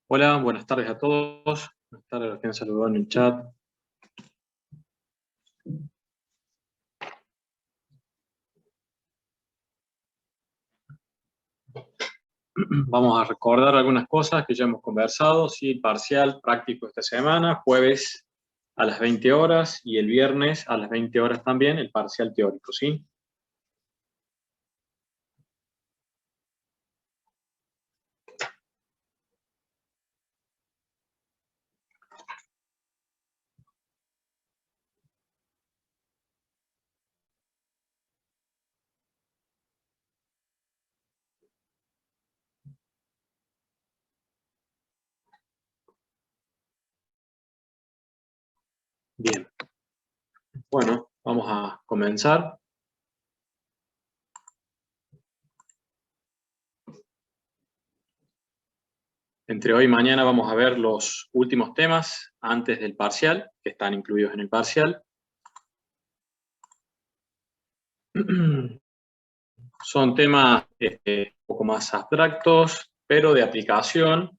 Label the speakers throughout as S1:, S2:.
S1: Hola, buenas tardes a todos. Buenas tardes a los que han saludado en el chat. Vamos a recordar algunas cosas que ya hemos conversado. Sí, el parcial práctico esta semana, jueves a las 20 horas y el viernes a las 20 horas también el parcial teórico, ¿sí? Bien. Bueno, vamos a comenzar. Entre hoy y mañana vamos a ver los últimos temas antes del parcial, que están incluidos en el parcial. Son temas un poco más abstractos, pero de aplicación.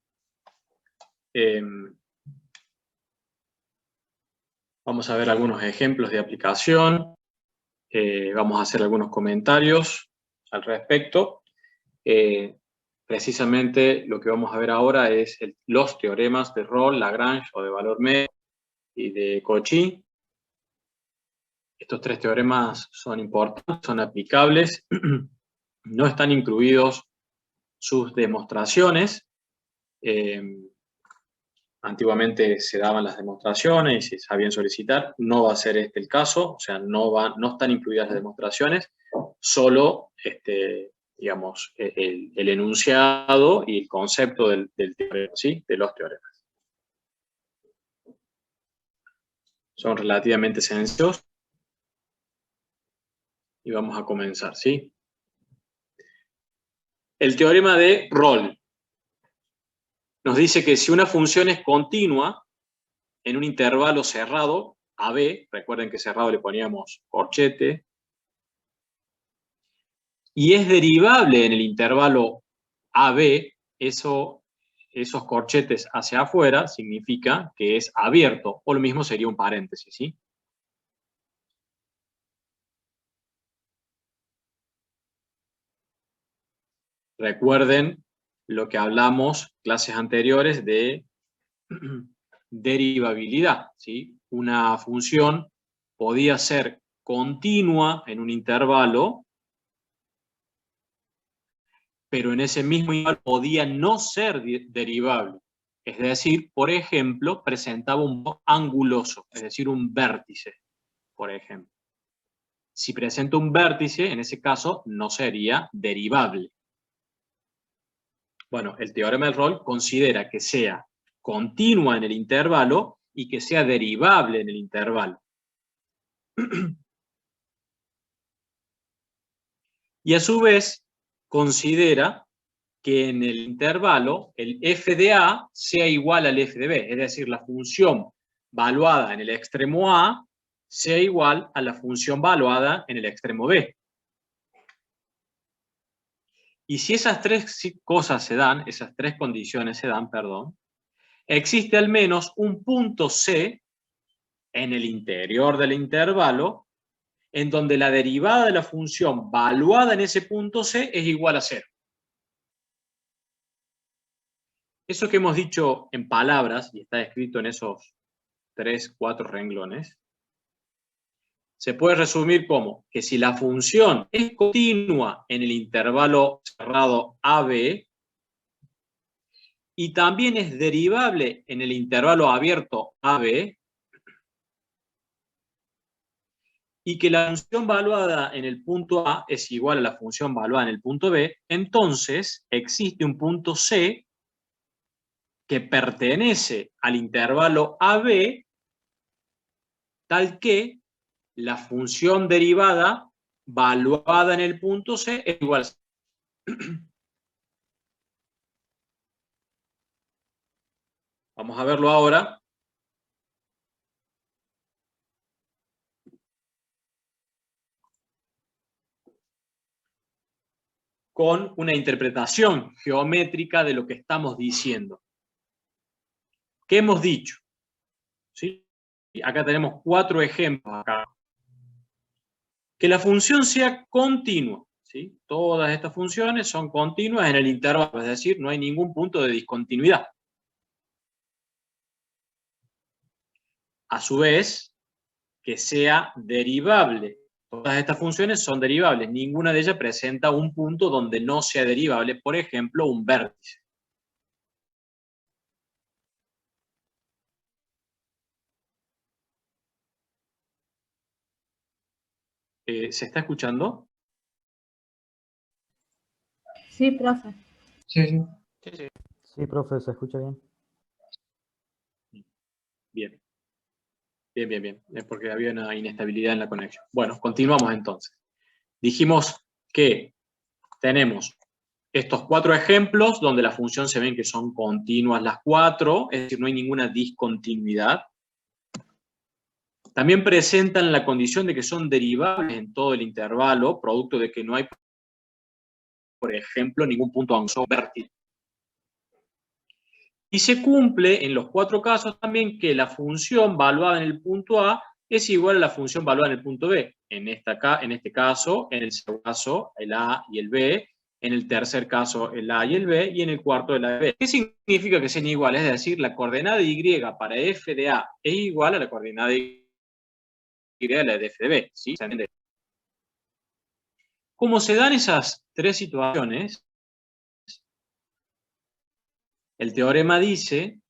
S1: Vamos a ver algunos ejemplos de aplicación. Vamos a hacer algunos comentarios al respecto. Precisamente lo que vamos a ver ahora es los teoremas de Rolle, Lagrange o de valor medio y de Cauchy. Estos tres teoremas son importantes, son aplicables. No están incluidos sus demostraciones. Antiguamente se daban las demostraciones y se sabían solicitar. No va a ser este el caso, o sea, no están incluidas las demostraciones, solo digamos, el enunciado y el concepto del teorema, ¿sí? De los teoremas. Son relativamente sencillos y vamos a comenzar, ¿sí? El teorema de Rolle nos dice que si una función es continua en un intervalo cerrado, AB, recuerden que cerrado le poníamos corchete, y es derivable en el intervalo AB, esos corchetes hacia afuera significa que es abierto, o lo mismo sería un paréntesis, ¿sí? Recuerden lo que hablamos clases anteriores de derivabilidad, ¿sí? Una función podía ser continua en un intervalo, pero en ese mismo intervalo podía no ser derivable. Es decir, por ejemplo, presentaba un anguloso, es decir, un vértice, por ejemplo. Si presenta un vértice, en ese caso, no sería derivable. Bueno, el teorema de Rolle considera que sea continua en el intervalo y que sea derivable en el intervalo. Y a su vez, considera que en el intervalo el f de A sea igual al f de B, es decir, la función valuada en el extremo A sea igual a la función valuada en el extremo B. Y si esas tres cosas se dan, esas tres condiciones se dan, perdón, existe al menos un punto C en el interior del intervalo en donde la derivada de la función valuada en ese punto C es igual a 0. Eso que hemos dicho en palabras, y está escrito en esos 3, 4 renglones, se puede resumir como que si la función es continua en el intervalo cerrado AB y también es derivable en el intervalo abierto AB, y que la función valuada en el punto A es igual a la función valuada en el punto B, entonces existe un punto C que pertenece al intervalo AB, tal que la función derivada valuada en el punto C es igual a C. Vamos a verlo ahora. Con una interpretación geométrica de lo que estamos diciendo. ¿Qué hemos dicho? ¿Sí? Acá tenemos 4 ejemplos. Acá. Que la función sea continua. ¿Sí? Todas estas funciones son continuas en el intervalo, es decir, no hay ningún punto de discontinuidad. A su vez, que sea derivable. Todas estas funciones son derivables. Ninguna de ellas presenta un punto donde no sea derivable, por ejemplo, un vértice. ¿Se está escuchando?
S2: Sí, profe.
S3: Sí, sí.
S1: Sí, sí.
S4: Sí, profe, se escucha bien.
S1: Bien. Bien, bien, bien. Es porque había una inestabilidad en la conexión. Bueno, continuamos entonces. Dijimos que tenemos estos 4 ejemplos donde la función se ven que son continuas las 4, es decir, no hay ninguna discontinuidad. También presentan la condición de que son derivables en todo el intervalo, producto de que no hay, por ejemplo, ningún punto angosto vértice. Y se cumple en los 4 casos también que la función valuada en el punto A es igual a la función valuada en el punto B. En este caso, en el segundo caso, el A y el B. En el tercer caso, el A y el B. Y en el cuarto, el A y el B. ¿Qué significa que sean iguales? Es decir, la coordenada Y para f de A es igual a la coordenada Y de la de f de B. ¿Sí? Como se dan esas 3 situaciones, el teorema dice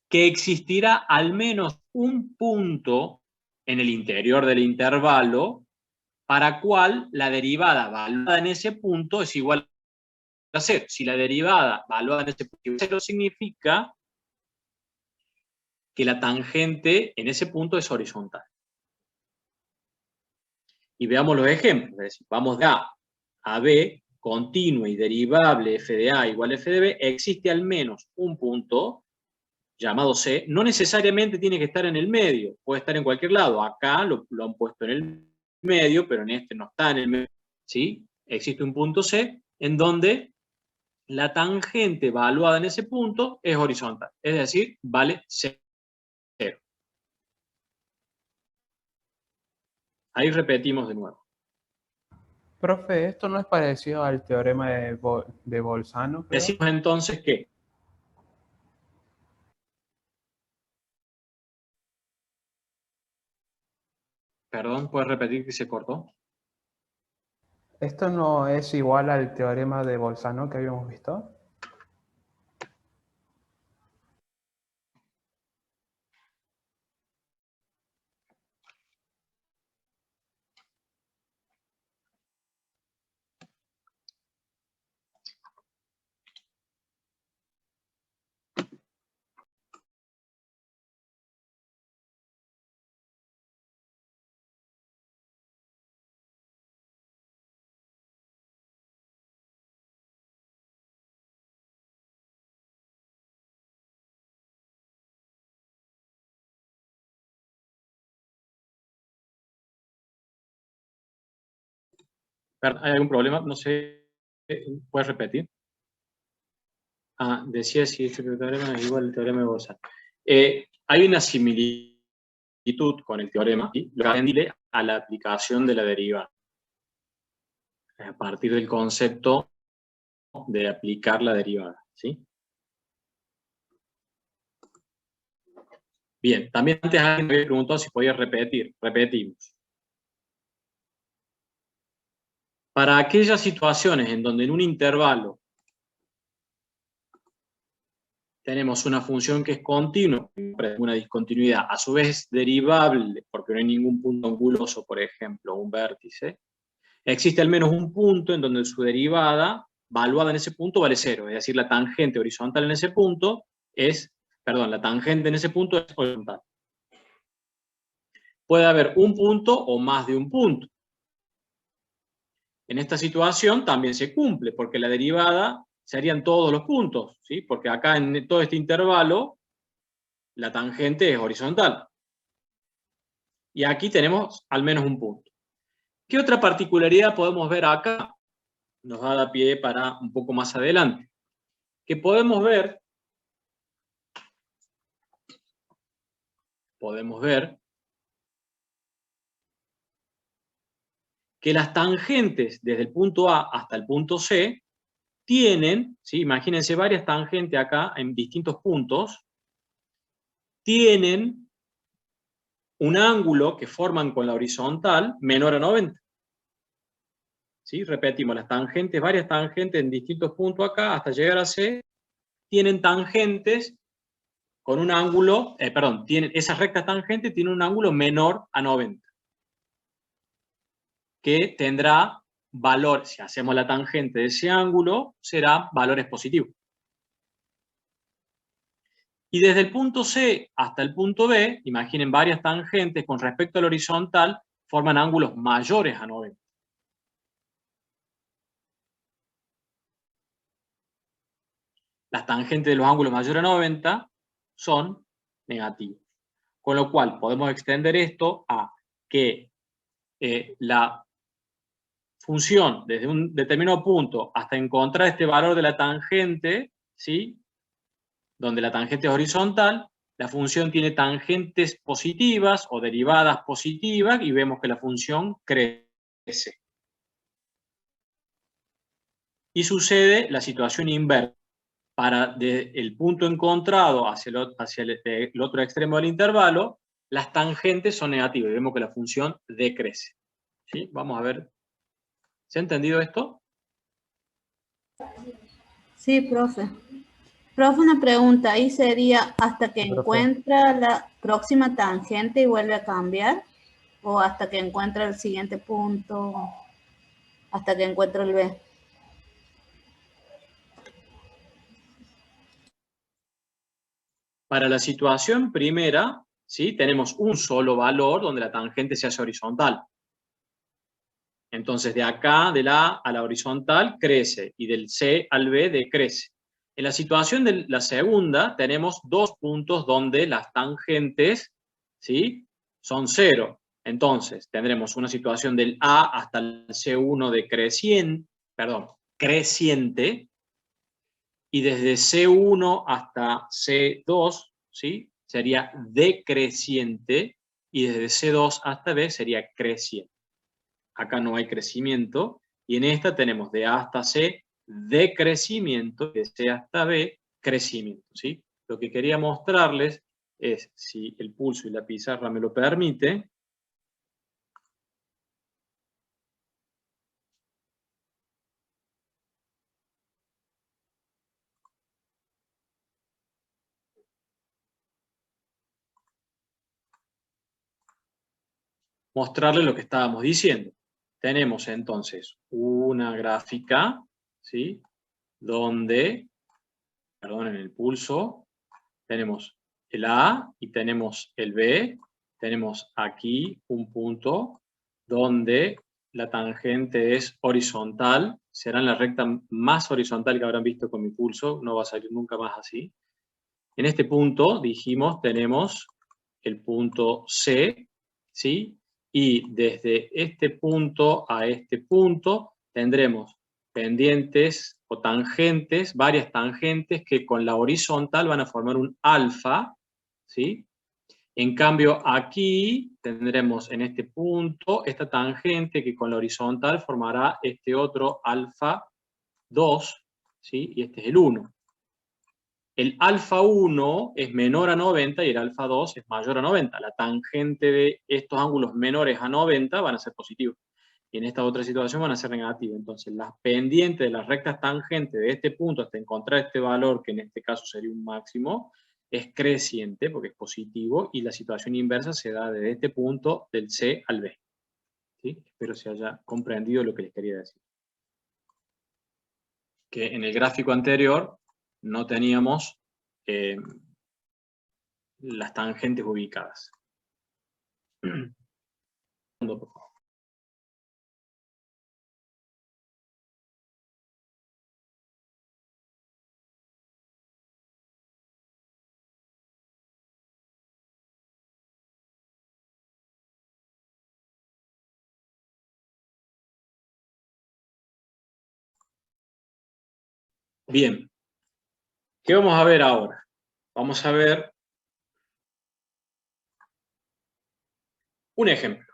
S1: que existirá al menos un punto en el interior del intervalo para cual la derivada valuada en ese punto es igual a 0. Si la derivada valuada en ese punto es 0, significa que la tangente en ese punto es horizontal. Y veamos los ejemplos. Es decir, vamos de A a B, continua y derivable f de A igual a f de B, existe al menos un punto llamado C, no necesariamente tiene que estar en el medio, puede estar en cualquier lado. Acá lo han puesto en el medio, pero en este no está en el medio. ¿Sí? Existe un punto C en donde la tangente evaluada en ese punto es horizontal, es decir, vale 0. Ahí repetimos de nuevo.
S3: Profe, ¿esto no es parecido al teorema de Bolzano, creo?
S1: Decimos entonces que perdón, ¿puedes repetir que se cortó?
S3: ¿Esto no es igual al teorema de Bolzano que habíamos visto?
S1: ¿Hay algún problema? No sé, ¿puedes repetir? Decía si este teorema es igual al teorema de Bolzano. Hay una similitud con el teorema, ¿sí? Lo que a la aplicación de la derivada. A partir del concepto de aplicar la derivada, ¿sí? Bien, también antes alguien me había preguntado si podía repetir. Repetimos. Para aquellas situaciones en donde en un intervalo tenemos una función que es continua, una discontinuidad, a su vez derivable, porque no hay ningún punto anguloso, por ejemplo, un vértice, existe al menos un punto en donde su derivada, valuada en ese punto, vale 0. Es decir, la tangente horizontal en ese punto la tangente en ese punto es horizontal. Puede haber un punto o más de un punto. En esta situación también se cumple, porque la derivada serían todos los puntos, ¿sí? Porque acá en todo este intervalo la tangente es horizontal. Y aquí tenemos al menos un punto. ¿Qué otra particularidad podemos ver acá? Nos va a dar pie para un poco más adelante. Que podemos ver podemos ver que las tangentes desde el punto A hasta el punto C tienen, ¿sí? Imagínense varias tangentes acá en distintos puntos, tienen un ángulo que forman con la horizontal menor a 90. ¿Sí? Repetimos, las tangentes, varias tangentes en distintos puntos acá, hasta llegar a C, tienen tangentes con un ángulo, esas rectas tangentes tienen un ángulo menor a 90, que tendrá valor, si hacemos la tangente de ese ángulo, será valores positivos. Y desde el punto C hasta el punto B, imaginen varias tangentes con respecto al horizontal, forman ángulos mayores a 90. Las tangentes de los ángulos mayores a 90 son negativos. Con lo cual podemos extender esto a que la función desde un determinado punto hasta encontrar este valor de la tangente, ¿sí? Donde la tangente es horizontal, la función tiene tangentes positivas o derivadas positivas y vemos que la función crece. Y sucede la situación inversa. Para el punto encontrado hacia el otro extremo del intervalo, las tangentes son negativas y vemos que la función decrece. ¿Sí? Vamos a ver. ¿Se ha entendido esto?
S2: Sí, profe. Profe, una pregunta. Ahí sería hasta que encuentra la próxima tangente y vuelve a cambiar, o hasta que encuentra el siguiente punto, hasta que encuentra el B.
S1: Para la situación primera, ¿sí? Tenemos un solo valor donde la tangente se hace horizontal. Entonces, de acá, de la A a la horizontal, crece, y del C al B decrece. En la situación de la segunda, tenemos dos puntos donde las tangentes, ¿sí? Son 0. Entonces, tendremos una situación del A hasta el C1 de creciente, y desde C1 hasta C2, ¿sí? Sería decreciente, y desde C2 hasta B sería creciente. Acá no hay crecimiento, y en esta tenemos de A hasta C decrecimiento, de C hasta B crecimiento, ¿sí? Lo que quería mostrarles es, si el pulso y la pizarra me lo permite, mostrarles lo que estábamos diciendo. Tenemos entonces una gráfica, ¿sí? Donde, perdonen el pulso, tenemos el A y tenemos el B, tenemos aquí un punto donde la tangente es horizontal, será en la recta más horizontal que habrán visto con mi pulso, no va a salir nunca más así. En este punto, dijimos, tenemos el punto C, ¿sí? Y desde este punto a este punto tendremos pendientes o tangentes, varias tangentes que con la horizontal van a formar un alfa, ¿sí? En cambio, aquí tendremos en este punto esta tangente que con la horizontal formará este otro alfa 2, ¿sí? Y este es el 1. El alfa 1 es menor a 90 y el alfa 2 es mayor a 90. La tangente de estos ángulos menores a 90 van a ser positivos. Y en esta otra situación van a ser negativos. Entonces, las pendientes de las rectas tangentes de este punto hasta encontrar este valor, que en este caso sería un máximo, es creciente porque es positivo, y la situación inversa se da desde este punto del C al B. ¿Sí? Espero se haya comprendido lo que les quería decir. Que en el gráfico anterior no teníamos las tangentes ubicadas. Bien, ¿qué vamos a ver ahora? Vamos a ver Un ejemplo.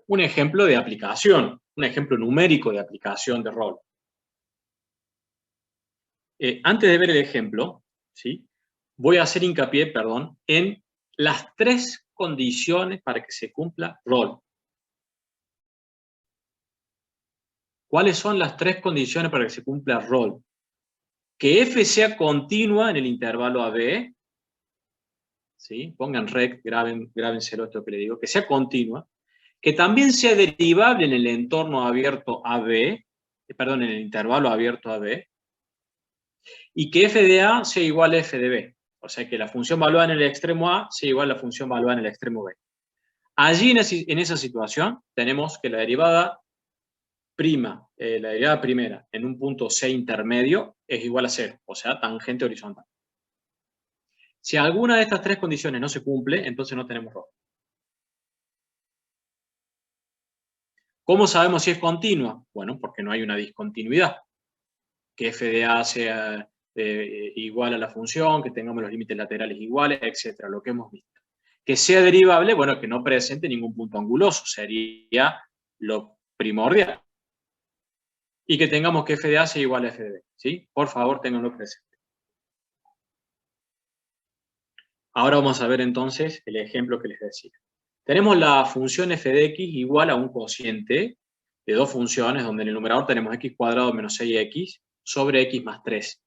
S1: Un ejemplo de aplicación, un ejemplo numérico de aplicación de rol. Antes de ver el ejemplo, ¿sí? Voy a hacer hincapié, perdón, en las 3 condiciones para que se cumpla rol. ¿Cuáles son las 3 condiciones para que se cumpla rol? Que f sea continua en el intervalo AB, ¿sí? Pongan rec, grábenselo esto que le digo, que sea continua, que también sea derivable en el entorno abierto AB, perdón, en el intervalo abierto AB, y que f de A sea igual a f de B. O sea, que la función valuada en el extremo A sea igual a la función valuada en el extremo B. Allí, en esa situación, tenemos que la derivada primera en un punto C intermedio es igual a 0, o sea, tangente horizontal. Si alguna de estas 3 condiciones no se cumple, entonces no tenemos rol. ¿Cómo sabemos si es continua? Bueno, porque no hay una discontinuidad. Que f de A sea igual a la función, que tengamos los límites laterales iguales, etcétera, lo que hemos visto. Que sea derivable, bueno, que no presente ningún punto anguloso, sería lo primordial. Y que tengamos que f de A sea igual a f de B, ¿sí? Por favor, ténganlo presente. Ahora vamos a ver entonces el ejemplo que les decía. Tenemos la función f de x igual a un cociente de 2 funciones, donde en el numerador tenemos x cuadrado menos 6x sobre x más 3.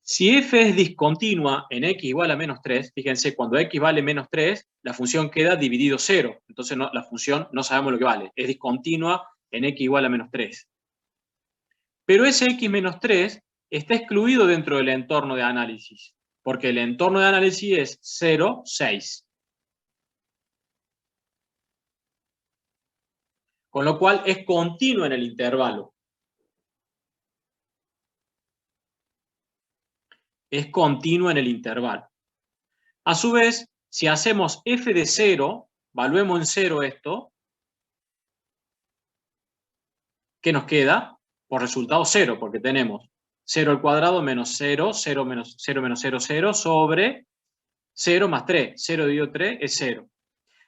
S1: Si f es discontinua en x igual a menos 3, fíjense, cuando x vale menos 3, la función queda dividido 0. Entonces la función no sabemos lo que vale. Es discontinua en x igual a menos 3. Pero ese x menos 3 está excluido dentro del entorno de análisis, porque el entorno de análisis es 0, 6. Con lo cual es continua en el intervalo. Es continua en el intervalo. A su vez, si hacemos f de 0, valuemos en 0 esto, ¿qué nos queda? Por resultado 0, porque tenemos 0 al cuadrado menos 0, 0 menos 0 menos 0, 0, sobre 0 más 3. 0 dividido 3 es 0.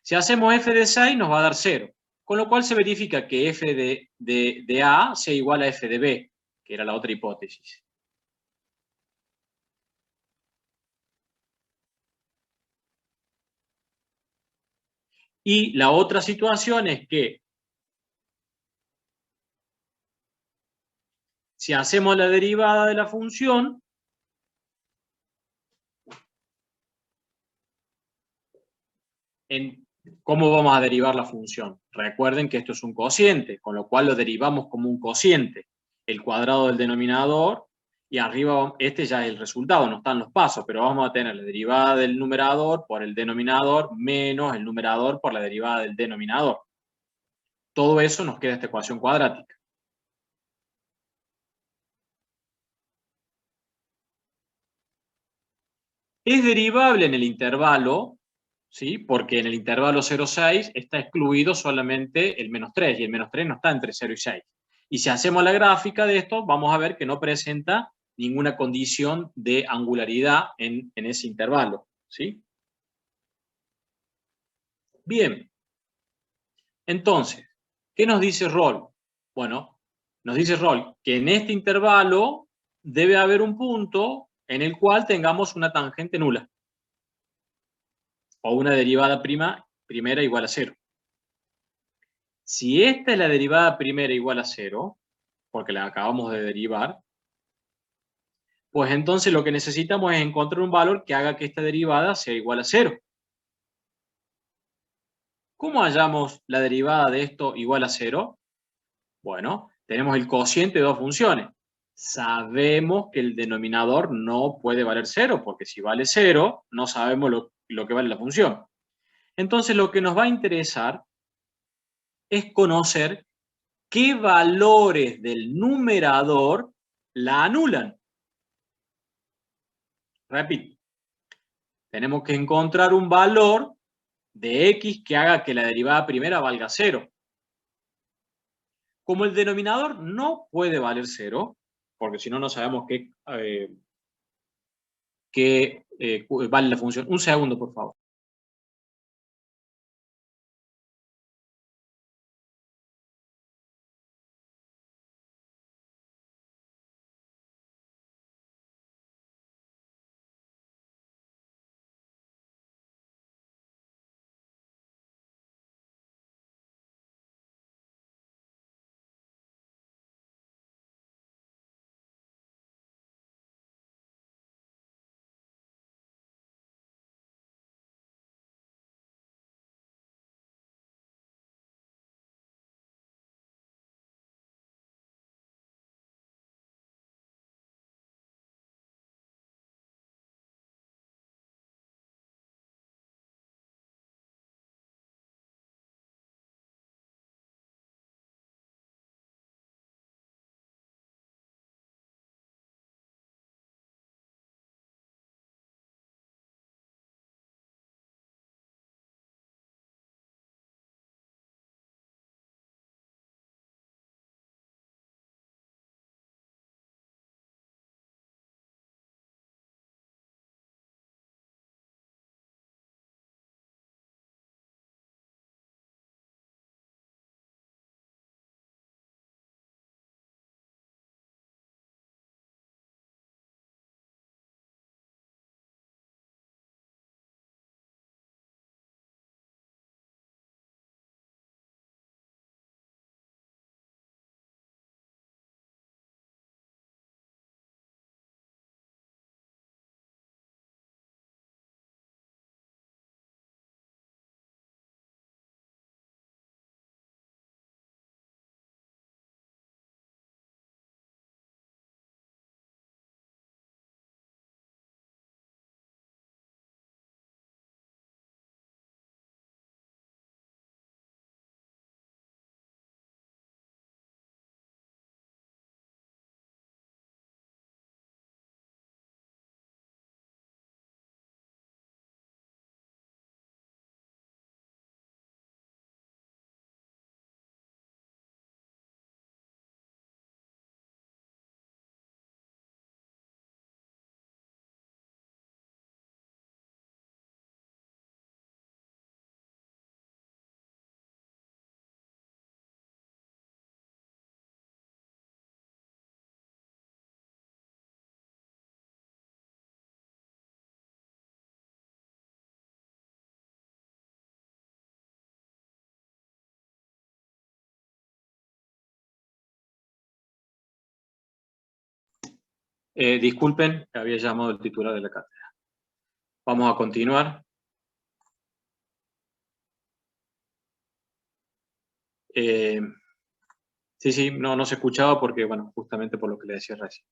S1: Si hacemos f de 6 nos va a dar 0. Con lo cual se verifica que f de A sea igual a f de B, que era la otra hipótesis. Y la otra situación es que si hacemos la derivada de la función, ¿cómo vamos a derivar la función? Recuerden que esto es un cociente, con lo cual lo derivamos como un cociente. El cuadrado del denominador, y arriba este ya es el resultado, no están los pasos, pero vamos a tener la derivada del numerador por el denominador menos el numerador por la derivada del denominador. Todo eso nos queda esta ecuación cuadrática. Es derivable en el intervalo, ¿sí? Porque en el intervalo 0,6 está excluido solamente el menos 3, y el menos 3 no está entre 0 y 6. Y si hacemos la gráfica de esto, vamos a ver que no presenta ninguna condición de angularidad en ese intervalo, ¿sí? Bien. Entonces, ¿qué nos dice Rolle? Bueno, nos dice Rolle que en este intervalo debe haber un punto en el cual tengamos una tangente nula. O una derivada primera igual a 0. Si esta es la derivada primera igual a 0, porque la acabamos de derivar, pues entonces lo que necesitamos es encontrar un valor que haga que esta derivada sea igual a 0. ¿Cómo hallamos la derivada de esto igual a 0? Bueno, tenemos el cociente de 2 funciones. Sabemos que el denominador no puede valer 0, porque si vale 0, no sabemos lo que vale la función. Entonces lo que nos va a interesar es conocer qué valores del numerador la anulan. Repito, tenemos que encontrar un valor de x que haga que la derivada primera valga 0. Como el denominador no puede valer 0, porque si no, no sabemos qué vale la función. Un segundo, por favor. Disculpen, había llamado el titular de la cátedra. Vamos a continuar. Sí, no se escuchaba porque, bueno, justamente por lo que le decía recién.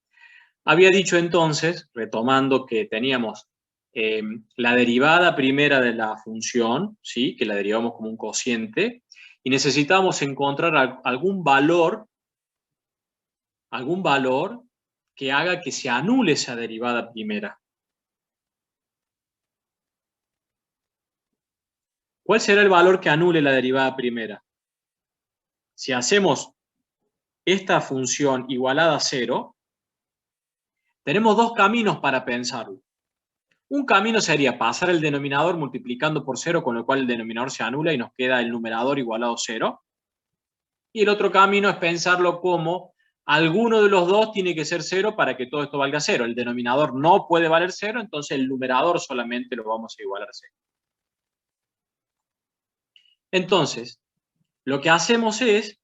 S1: Había dicho entonces, retomando, que teníamos la derivada primera de la función, ¿sí? Que la derivamos como un cociente, y necesitábamos encontrar algún valor que haga que se anule esa derivada primera. ¿Cuál será el valor que anule la derivada primera? Si hacemos esta función igualada a 0, tenemos dos caminos para pensarlo. Un camino sería pasar el denominador multiplicando por 0, con lo cual el denominador se anula y nos queda el numerador igualado a 0. Y el otro camino es pensarlo como alguno de los dos tiene que ser 0 para que todo esto valga 0. El denominador no puede valer 0, entonces el numerador solamente lo vamos a igualar a 0. Entonces, lo que hacemos es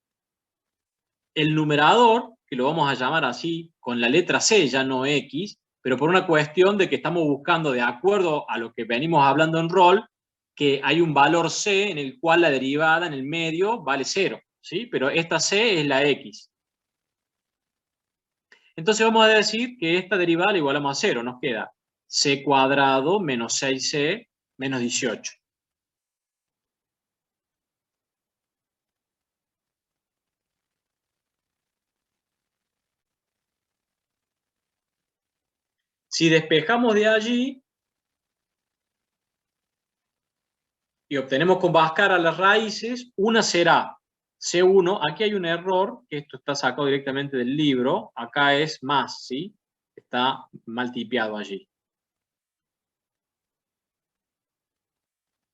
S1: el numerador, que lo vamos a llamar así, con la letra C, ya no X, pero por una cuestión de que estamos buscando, de acuerdo a lo que venimos hablando en ROL, que hay un valor C en el cual la derivada en el medio vale 0, ¿sí? Pero esta C es la X. Entonces vamos a decir que esta derivada la igualamos a 0, nos queda C cuadrado menos 6C menos 18. Si despejamos de allí y obtenemos con Bhaskara las raíces, una será C1, aquí hay un error, que esto está sacado directamente del libro, acá es más, ¿sí? Está mal tipeado allí.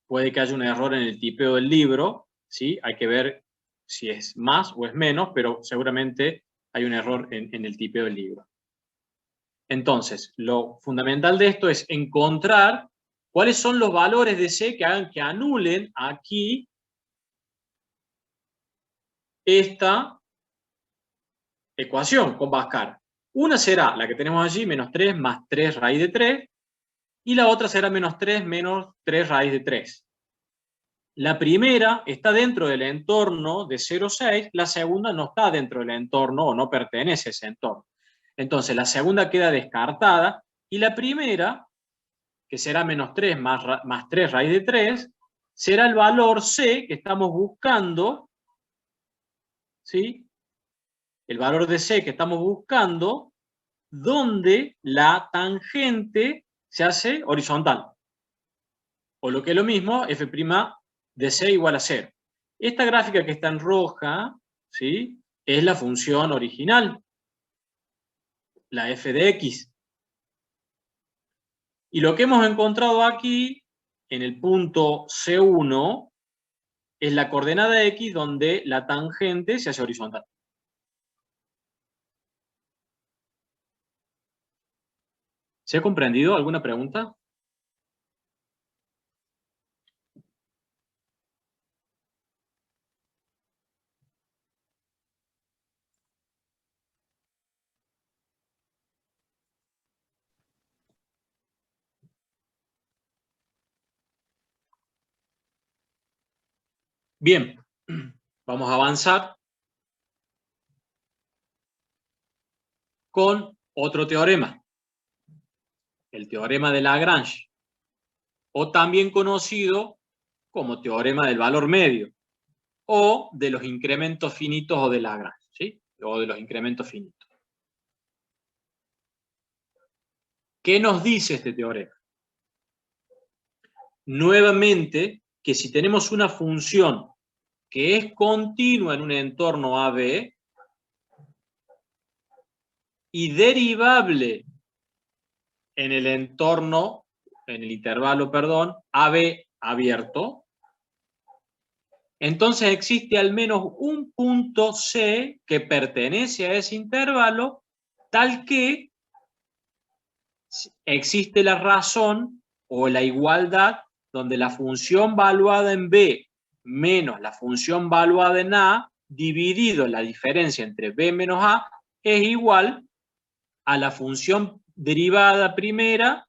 S1: Puede que haya un error en el tipeo del libro, ¿sí? Hay que ver si es más o es menos, pero seguramente hay un error en el tipeo del libro. Entonces, lo fundamental de esto es encontrar cuáles son los valores de C que hagan que anulen aquí esta ecuación con Bhaskara. Una será la que tenemos allí, menos 3 más 3 raíz de 3, y la otra será menos 3 menos 3 raíz de 3. La primera está dentro del entorno de 0,6, la segunda no está dentro del entorno o no pertenece a ese entorno. Entonces, la segunda queda descartada y la primera, que será menos 3 más 3 raíz de 3, será el valor C que estamos buscando, ¿sí? El valor de C que estamos buscando, donde la tangente se hace horizontal. O lo que es lo mismo, f' de C igual a 0. Esta gráfica que está en roja, ¿sí? Es la función original, la f de x. Y lo que hemos encontrado aquí, en el punto C1, es la coordenada x donde la tangente se hace horizontal. ¿Se ha comprendido? ¿Alguna pregunta? Bien, vamos a avanzar con otro teorema, el teorema de Lagrange, o también conocido como teorema del valor medio, o de los incrementos finitos o de Lagrange, ¿sí? O de los incrementos finitos. ¿Qué nos dice este teorema? Nuevamente, que si tenemos una función que es continua en un entorno AB y derivable en el entorno, en el intervalo, perdón, AB abierto, entonces existe al menos un punto C que pertenece a ese intervalo, tal que existe la razón o la igualdad donde la función valuada en B menos la función valuada en A, dividido la diferencia entre B menos A, es igual a la función derivada primera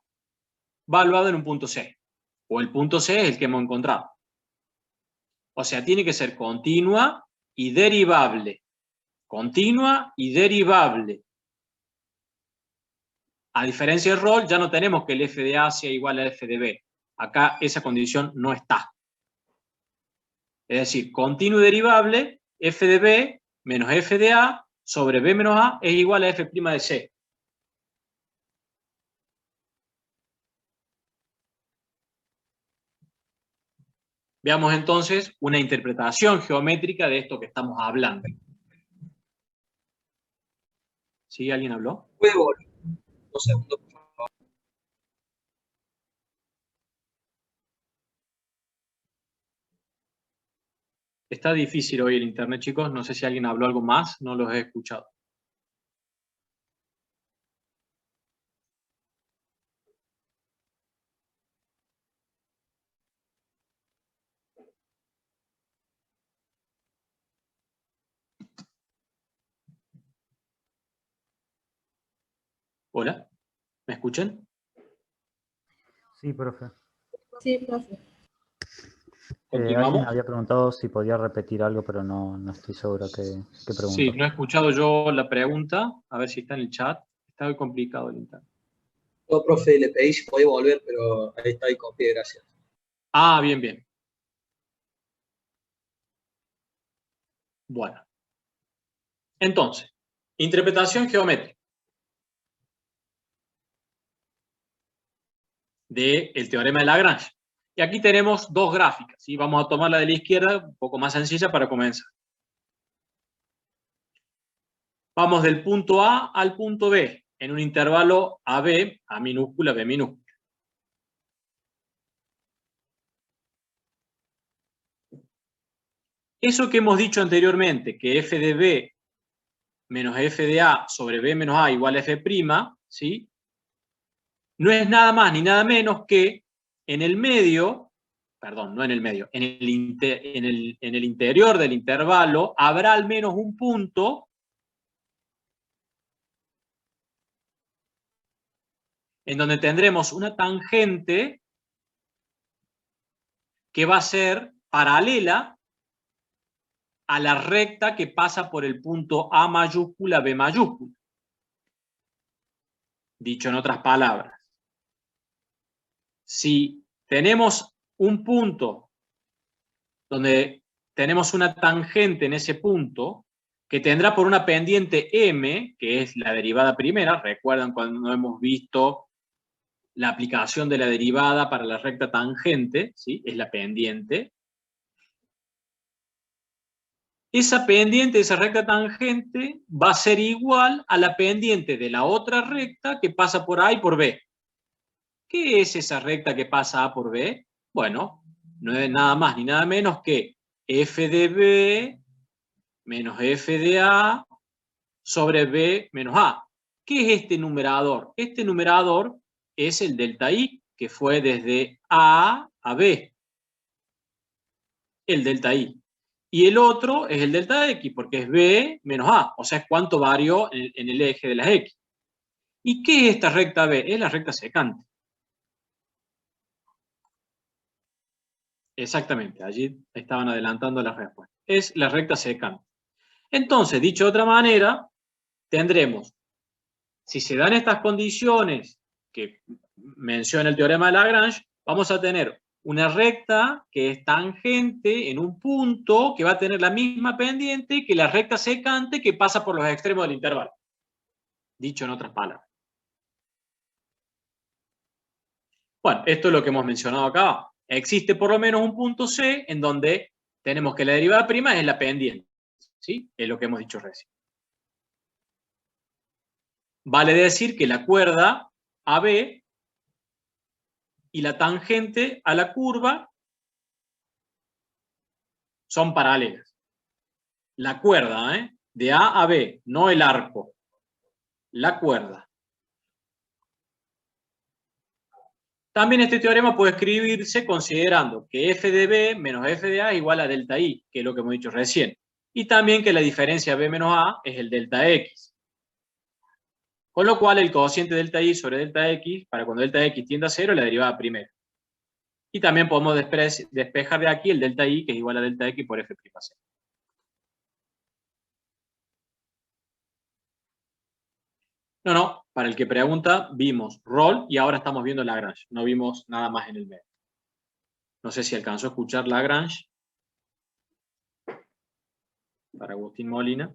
S1: valuada en un punto C. O el punto C es el que hemos encontrado. O sea, tiene que ser continua y derivable. Continua y derivable. A diferencia del rol, ya no tenemos que el f de A sea igual a f de B. Acá esa condición no está. Es decir, continuo y derivable, f de B menos f de A sobre B menos A es igual a f' de C. Veamos entonces una interpretación geométrica de esto que estamos hablando. ¿Sí? ¿Alguien habló?
S5: Puede volver 2 segundos, por favor.
S1: Está difícil hoy el internet, chicos. No sé si alguien habló algo más. No los he escuchado. Hola. ¿Me escuchan?
S4: Sí, profe.
S2: Sí, profe.
S4: Alguien
S1: ¿Continuamos?
S4: había preguntado si podía repetir algo, pero no estoy seguro qué preguntó.
S1: Sí, no he escuchado yo la pregunta. A ver si está en el chat. Está muy complicado el internet.
S5: No, profe, le pedí si podía volver, pero ahí está, ahí copié, gracias.
S1: Ah, bien, bien. Bueno. Entonces, interpretación geométrica del teorema de Lagrange. Y aquí tenemos dos gráficas, ¿sí? Vamos a tomar la de la izquierda, un poco más sencilla para comenzar. Vamos del punto A al punto B, en un intervalo AB, A minúscula, B minúscula. Eso que hemos dicho anteriormente, que f de B menos f de A sobre B menos A igual a F', ¿sí? No es nada más ni nada menos que en el medio, perdón, no en el medio, en el interior del intervalo habrá al menos un punto en donde tendremos una tangente que va a ser paralela a la recta que pasa por el punto A mayúscula, B mayúscula. Dicho en otras palabras, si tenemos un punto donde tenemos una tangente en ese punto, que tendrá por una pendiente m, que es la derivada primera, recuerdan cuando hemos visto la aplicación de la derivada para la recta tangente, ¿sí? Es la pendiente. Esa pendiente, esa recta tangente, va a ser igual a la pendiente de la otra recta que pasa por A y por B. ¿Qué es esa recta que pasa A por B? Bueno, no es nada más ni nada menos que f de B menos f de A sobre B menos A. ¿Qué es este numerador? Este numerador es el delta I, que fue desde A a B. El delta I. Y el otro es el delta X, porque es B menos A. O sea, es cuánto varió en el eje de las X. ¿Y qué es esta recta B? Es la recta secante. Exactamente, allí estaban adelantando las respuestas. Es la recta secante. Entonces, dicho de otra manera, tendremos, si se dan estas condiciones que menciona el teorema de Lagrange, vamos a tener una recta que es tangente en un punto que va a tener la misma pendiente que la recta secante que pasa por los extremos del intervalo. Dicho en otras palabras. Bueno, esto es lo que hemos mencionado acá. Existe por lo menos un punto C en donde tenemos que la derivada prima es la pendiente. ¿Sí? Es lo que hemos dicho recién. Vale decir que la cuerda AB y la tangente a la curva son paralelas. La cuerda, de A a B, no el arco. La cuerda. También este teorema puede escribirse considerando que f de B menos f de A es igual a delta I, que es lo que hemos dicho recién. Y también que la diferencia B menos A es el delta X. Con lo cual el cociente delta I sobre delta X, para cuando delta X tiende a 0, es la derivada primera. Y también podemos despejar de aquí el delta I, que es igual a delta X por F'. No, para el que pregunta, vimos Rolle y ahora estamos viendo Lagrange. No vimos nada más en el medio. No sé si alcanzó a escuchar Lagrange. Para Agustín Molina.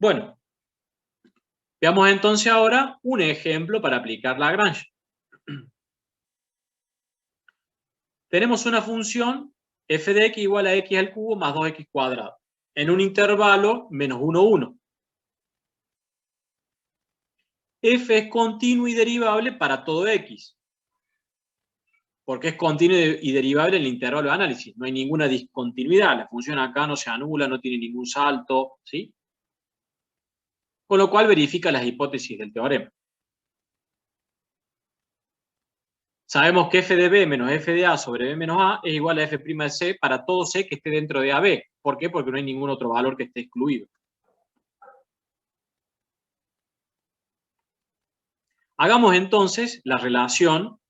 S1: Bueno, veamos entonces ahora un ejemplo para aplicar Lagrange. Tenemos una función f de x igual a x al cubo más 2x cuadrado, en un intervalo menos 1, 1. F es continuo y derivable para todo x, porque es continuo y derivable en el intervalo de análisis. No hay ninguna discontinuidad, la función acá no se anula, no tiene ningún salto, ¿sí? Con lo cual verifica las hipótesis del teorema. Sabemos que f de B menos f de A sobre B menos A es igual a f' de C para todo C que esté dentro de AB. ¿Por qué? Porque no hay ningún otro valor que esté excluido. Hagamos entonces la relación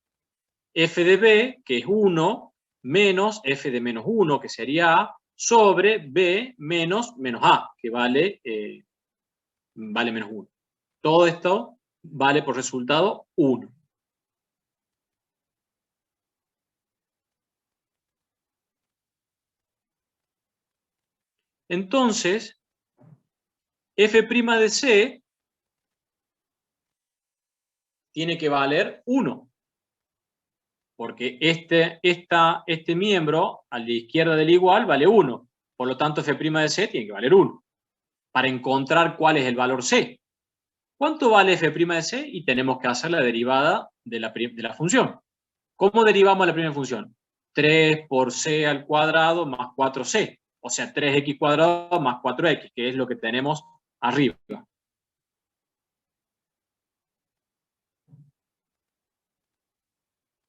S1: f de B, que es 1, menos f de menos 1, que sería A, sobre B menos A, que vale menos 1. Todo esto vale por resultado 1. Entonces, f' de C tiene que valer 1. Porque este miembro a la izquierda del igual vale 1. Por lo tanto, f' de c tiene que valer 1. Para encontrar cuál es el valor c. ¿Cuánto vale f' de c? Y tenemos que hacer la derivada de la función. ¿Cómo derivamos la primera función? 3 por c al cuadrado más 4c. O sea, 3x cuadrado más 4x, que es lo que tenemos arriba.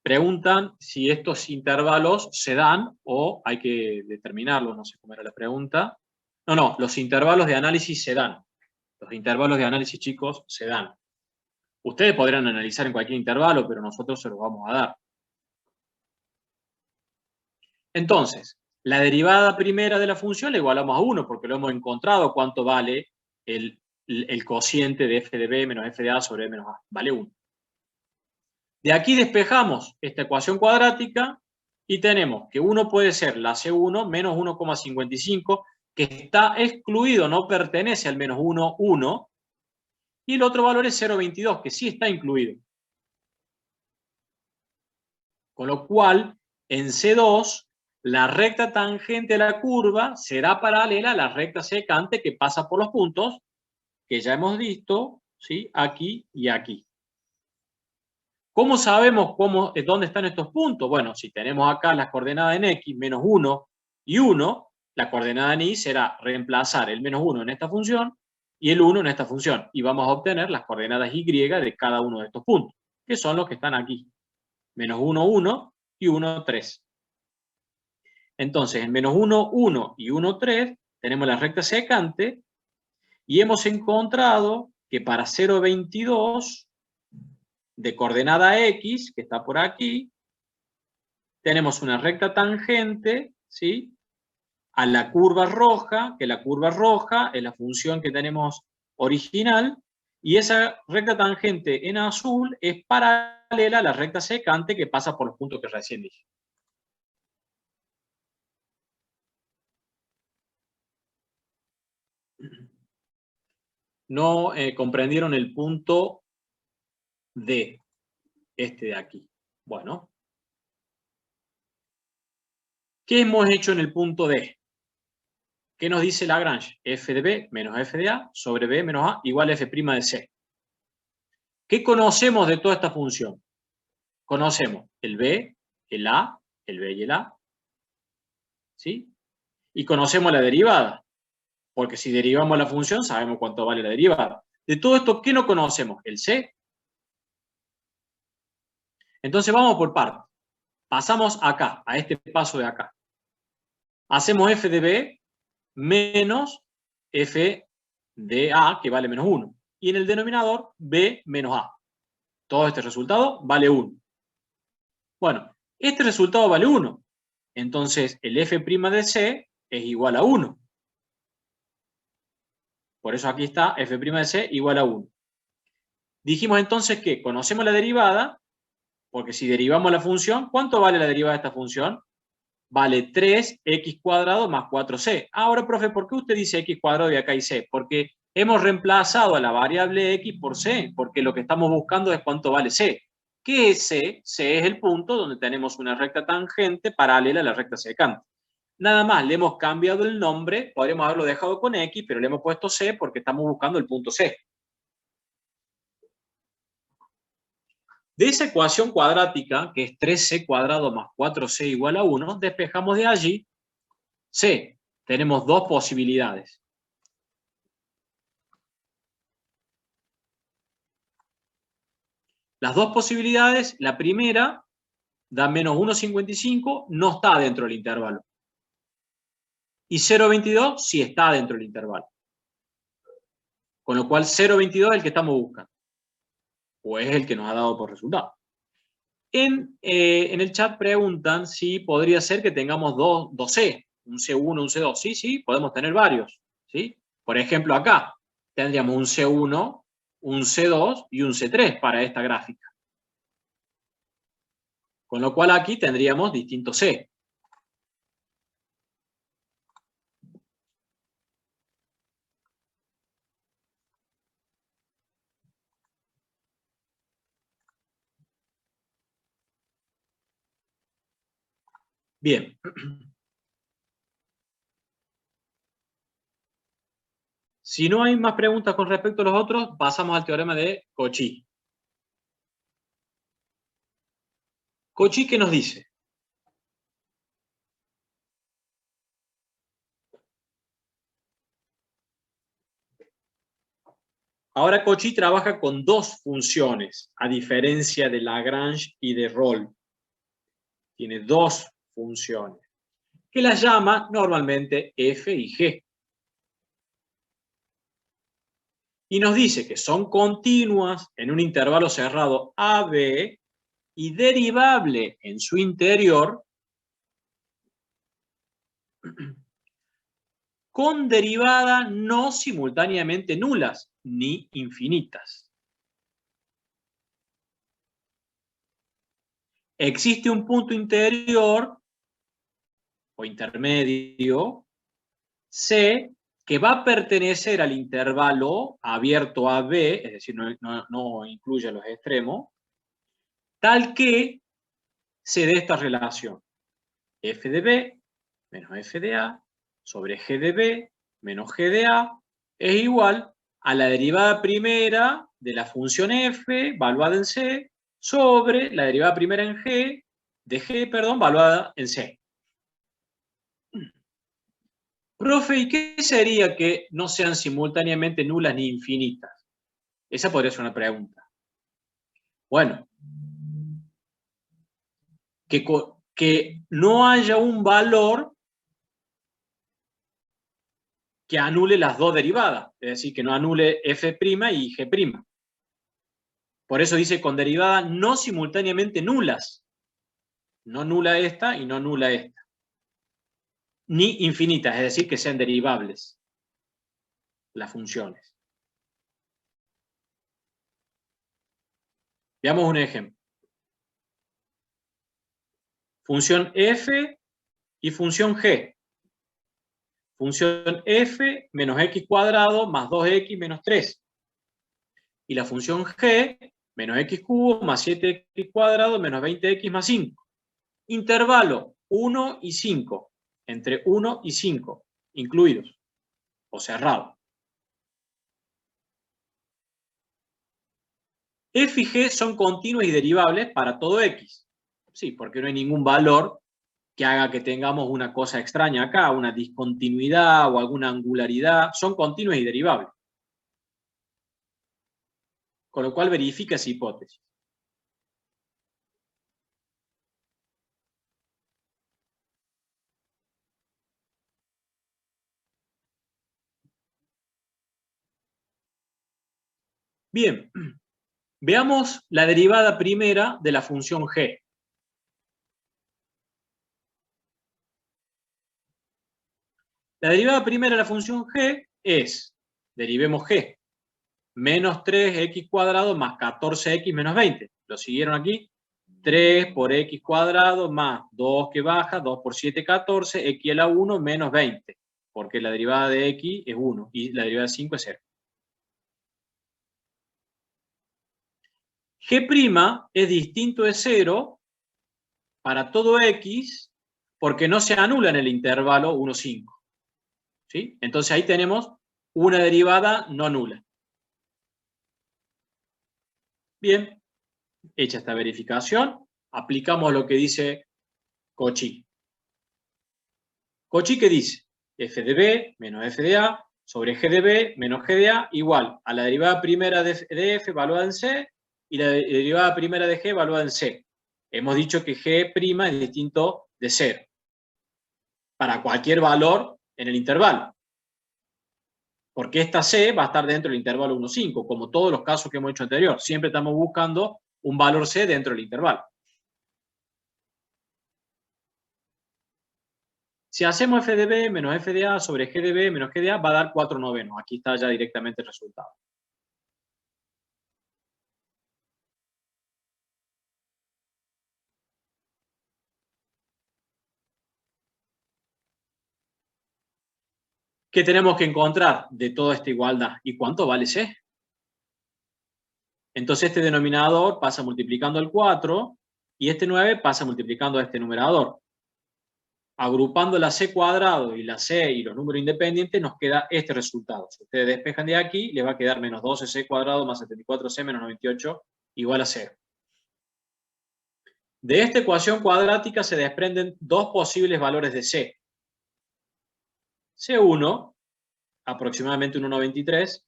S1: Preguntan si estos intervalos se dan o hay que determinarlos, no sé cómo era la pregunta. No, los intervalos de análisis se dan. Los intervalos de análisis, chicos, se dan. Ustedes podrán analizar en cualquier intervalo, pero nosotros se los vamos a dar. Entonces, la derivada primera de la función la igualamos a 1, porque lo hemos encontrado cuánto vale el cociente de f de b menos f de a sobre b menos a. Vale 1. De aquí despejamos esta ecuación cuadrática y tenemos que 1 puede ser la C1 menos 1,55, que está excluido, no pertenece al menos 1, 1, y el otro valor es 0,22, que sí está incluido. Con lo cual, en C2, la recta tangente a la curva será paralela a la recta secante que pasa por los puntos, que ya hemos visto, ¿sí? Aquí y aquí. ¿Cómo sabemos dónde están estos puntos? Bueno, si tenemos acá las coordenadas en X, menos 1 y 1, la coordenada en Y será reemplazar el menos 1 en esta función y el 1 en esta función. Y vamos a obtener las coordenadas Y de cada uno de estos puntos, que son los que están aquí. Menos 1, 1 y 1, 3. Entonces, en menos 1, 1 y 1, 3 tenemos la recta secante y hemos encontrado que para 0,22 de coordenada X, que está por aquí, tenemos una recta tangente, ¿sí?, a la curva roja, que la curva roja es la función que tenemos original, y esa recta tangente en azul es paralela a la recta secante que pasa por los puntos que recién dije. No comprendieron el punto D, este de aquí. Bueno. ¿Qué hemos hecho en el punto D? ¿Qué nos dice Lagrange? F de B menos F de A sobre B menos A igual a F' de C. ¿Qué conocemos de toda esta función? Conocemos el B, el A, el B y el A. ¿Sí? Y conocemos la derivada. Porque si derivamos la función, sabemos cuánto vale la derivada. De todo esto, ¿qué no conocemos? El C. Entonces vamos por partes. Pasamos acá, a este paso de acá. Hacemos F de B menos F de A, que vale menos 1. Y en el denominador, B menos A. Todo este resultado vale 1. Bueno, este resultado vale 1. Entonces, el F' de C es igual a 1. Por eso aquí está F' de C igual a 1. Dijimos entonces que conocemos la derivada, porque si derivamos la función, ¿cuánto vale la derivada de esta función? Vale 3x cuadrado más 4c. Ahora, profe, ¿por qué usted dice x cuadrado y acá hay c? Porque hemos reemplazado a la variable x por c, porque lo que estamos buscando es cuánto vale c. ¿Qué es c? C es el punto donde tenemos una recta tangente paralela a la recta secante. Nada más, le hemos cambiado el nombre, podríamos haberlo dejado con x, pero le hemos puesto c porque estamos buscando el punto c. De esa ecuación cuadrática, que es 3c cuadrado más 4c igual a 1, despejamos de allí c. Tenemos dos posibilidades. Las dos posibilidades, la primera da menos 1,55, no está dentro del intervalo. Y 0,22 sí está dentro del intervalo. Con lo cual 0,22 es el que estamos buscando. O es el que nos ha dado por resultado. En el chat preguntan si podría ser que tengamos dos C, un C1, un C2. Sí, sí, podemos tener varios. ¿Sí? Por ejemplo, acá tendríamos un C1, un C2 y un C3 para esta gráfica. Con lo cual aquí tendríamos distintos C. Bien. Si no hay más preguntas con respecto a los otros, pasamos al teorema de Cauchy. Cauchy, ¿qué nos dice? Ahora Cauchy trabaja con dos funciones, a diferencia de Lagrange y de Rolle. Tiene dos funciones, que las llama normalmente f y g. Y nos dice que son continuas en un intervalo cerrado AB y derivable en su interior con derivada no simultáneamente nulas ni infinitas. Existe un punto interior o intermedio C que va a pertenecer al intervalo abierto AB, es decir, no incluye los extremos, tal que se dé esta relación. F de B menos F de A sobre G de B menos G de A es igual a la derivada primera de la función f, valuada en C, sobre la derivada primera en G, valuada en C. Profe, ¿y qué sería que no sean simultáneamente nulas ni infinitas? Esa podría ser una pregunta. Bueno, que no haya un valor que anule las dos derivadas, es decir, que no anule f' y g'. Por eso dice con derivadas no simultáneamente nulas. No nula esta y no nula esta. Ni infinitas, es decir, que sean derivables las funciones. Veamos un ejemplo. Función f y función g. Función f menos x cuadrado más 2x menos 3. Y la función g menos x cubo más 7x cuadrado menos 20x más 5. Intervalo 1 y 5. Entre 1 y 5. Incluidos. O cerrado. F y g son continuas y derivables para todo x. Sí, porque no hay ningún valor que haga que tengamos una cosa extraña acá, una discontinuidad o alguna angularidad. Son continuas y derivables. Con lo cual verifica esa hipótesis. Bien, veamos la derivada primera de la función g. La derivada primera de la función g es, derivemos g, menos 3x cuadrado más 14x menos 20. ¿Lo siguieron aquí? 3 por x cuadrado más 2 que baja, 2 por 7, 14, x a la 1 menos 20. Porque la derivada de x es 1 y la derivada de 5 es 0. G' es distinto de 0 para todo x porque no se anula en el intervalo 1, 5. ¿Sí? Entonces ahí tenemos una derivada no nula. Bien, hecha esta verificación, aplicamos lo que dice Cauchy. ¿Cauchy qué dice? F de B menos F de A sobre G de B menos G de A igual a la derivada primera de F evaluada en C y la derivada primera de G evaluada en C. Hemos dicho que G' es distinto de 0 para cualquier valor en el intervalo. Porque esta C va a estar dentro del intervalo 1, 5, como todos los casos que hemos hecho anterior. Siempre estamos buscando un valor C dentro del intervalo. Si hacemos f de b menos f de a sobre g de b menos g de a, va a dar 4/9. Aquí está ya directamente el resultado. ¿Qué tenemos que encontrar de toda esta igualdad? ¿Y cuánto vale C? Entonces este denominador pasa multiplicando el 4 y este 9 pasa multiplicando a este numerador. agrupando la C cuadrado y la C y los números independientes, nos queda este resultado. Si ustedes despejan de aquí, les va a quedar menos 12C cuadrado más 74C menos 98 igual a 0. De esta ecuación cuadrática se desprenden dos posibles valores de C. C1, aproximadamente 1,93,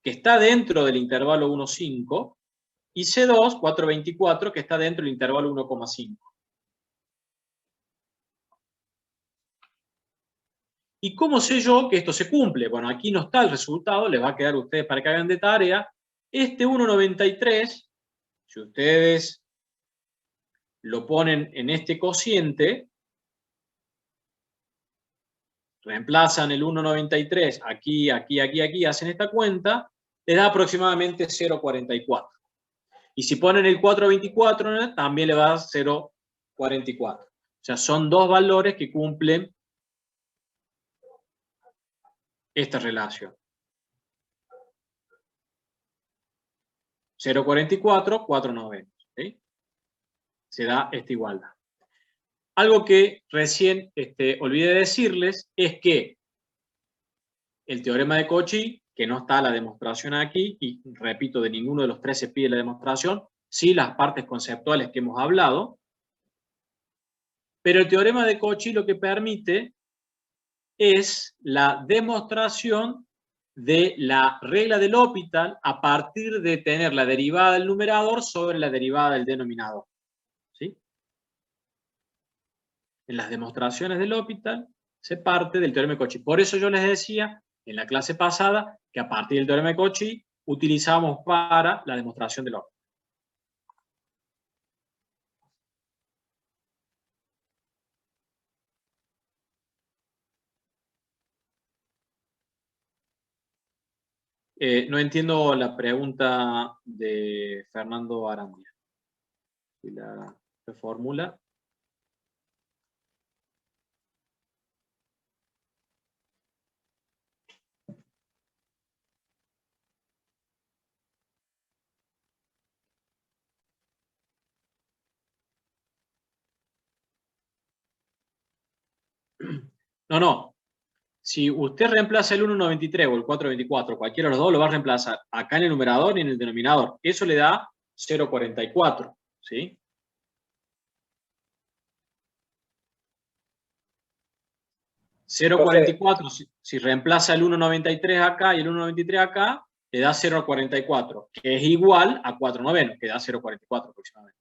S1: que está dentro del intervalo 1,5, y C2, 4,24, que está dentro del intervalo 1,5. ¿Y cómo sé yo que esto se cumple? Bueno, aquí no está el resultado, les va a quedar a ustedes para que hagan de tarea. Este 1,93, si ustedes lo ponen en este cociente, reemplazan el 1,93 aquí, aquí, aquí, aquí, hacen esta cuenta, les da aproximadamente 0,44. Y si ponen el 4,24, también le va a dar 0,44. O sea, son dos valores que cumplen esta relación. 0,44, 4,90. ¿Sí? Se da esta igualdad. Algo que recién olvidé decirles es que el teorema de Cauchy, que no está la demostración aquí, y repito, de ninguno de los tres se pide la demostración, sí las partes conceptuales que hemos hablado, pero el teorema de Cauchy lo que permite es la demostración de la regla del L'Hopital a partir de tener la derivada del numerador sobre la derivada del denominador. ¿Sí? En las demostraciones del L'Hopital se parte del teorema de Cauchy. Por eso yo les decía en la clase pasada que a partir del teorema de Cauchy utilizamos para la demostración del L'Hopital. No entiendo la pregunta de Fernando Arandia. Si la reformula. No. Si usted reemplaza el 1,93 o el 4,24, cualquiera de los dos lo va a reemplazar acá en el numerador y en el denominador. Eso le da 0,44. ¿Sí?
S5: Profe.
S1: 0,44, si reemplaza el 1,93 acá y el 1,93 acá, le da 0,44, que es igual a 4,9, que da 0,44 aproximadamente.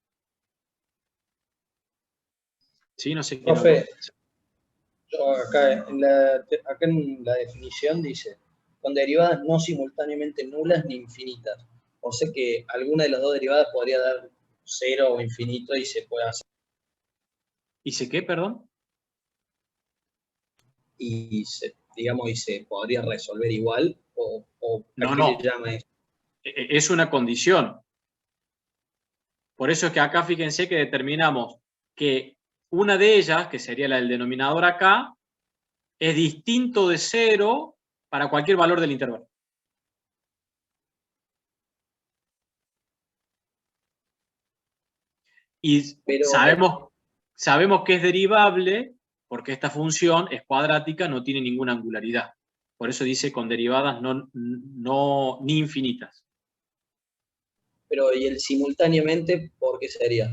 S1: ¿Sí? No sé quién habló.
S5: Profe, yo acá en la definición dice, con derivadas no simultáneamente nulas ni infinitas. O sea que alguna de las dos derivadas podría dar 0 o infinito y se puede hacer.
S1: ¿Dice qué, perdón?
S5: Y se podría resolver igual, o
S1: No,
S5: ¿a qué le llama eso?
S1: Es una condición. Por eso es que acá fíjense que determinamos que una de ellas, que sería la del denominador acá, es distinto de 0 para cualquier valor del intervalo. Y
S5: Pero,
S1: sabemos que es derivable porque esta función es cuadrática, no tiene ninguna angularidad. Por eso dice con derivadas ni infinitas.
S5: pero ¿y el simultáneamente por qué sería?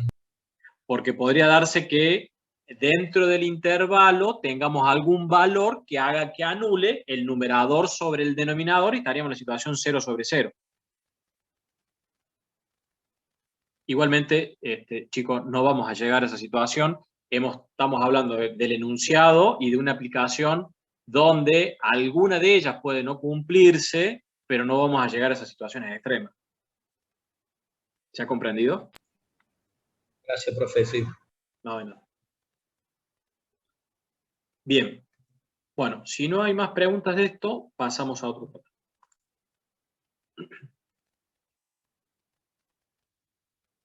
S1: Porque podría darse que dentro del intervalo tengamos algún valor que haga que anule el numerador sobre el denominador y estaríamos en la situación 0 sobre 0. Igualmente, chicos, no vamos a llegar a esa situación. Estamos hablando del enunciado y de una aplicación donde alguna de ellas puede no cumplirse, pero no vamos a llegar a esas situaciones extremas. ¿Se ha comprendido?
S5: Gracias, profe, sí.
S1: No, no. Bien. Bueno, si no hay más preguntas de esto, pasamos a otro tema.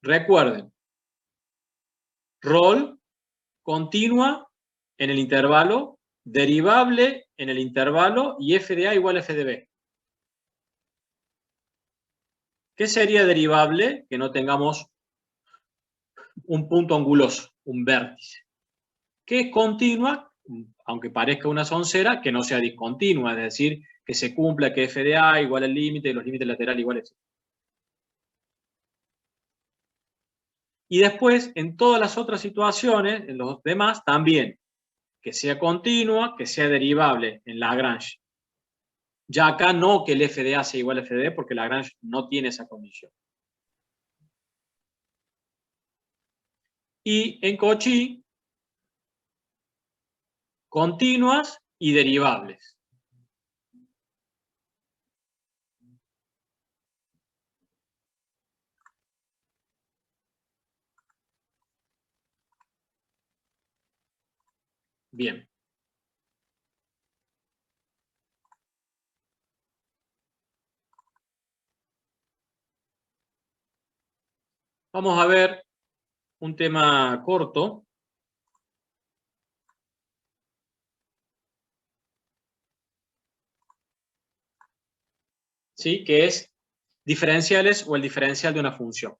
S1: Recuerden, rol continua en el intervalo, derivable en el intervalo y f de a igual a f de b. ¿Qué sería derivable? Que no tengamos un punto anguloso, un vértice. que es continua, aunque parezca una soncera, que no sea discontinua, es decir, que se cumpla que f de a igual al límite y los límites laterales iguales. Y después, en todas las otras situaciones, en los demás, también, que sea continua, que sea derivable en Lagrange. Ya acá no que el f de a sea igual a f de b, porque Lagrange no tiene esa condición. Y en Cauchy, continuas y derivables. Bien. Vamos a ver un tema corto. ¿Sí? Que es diferenciales o el diferencial de una función.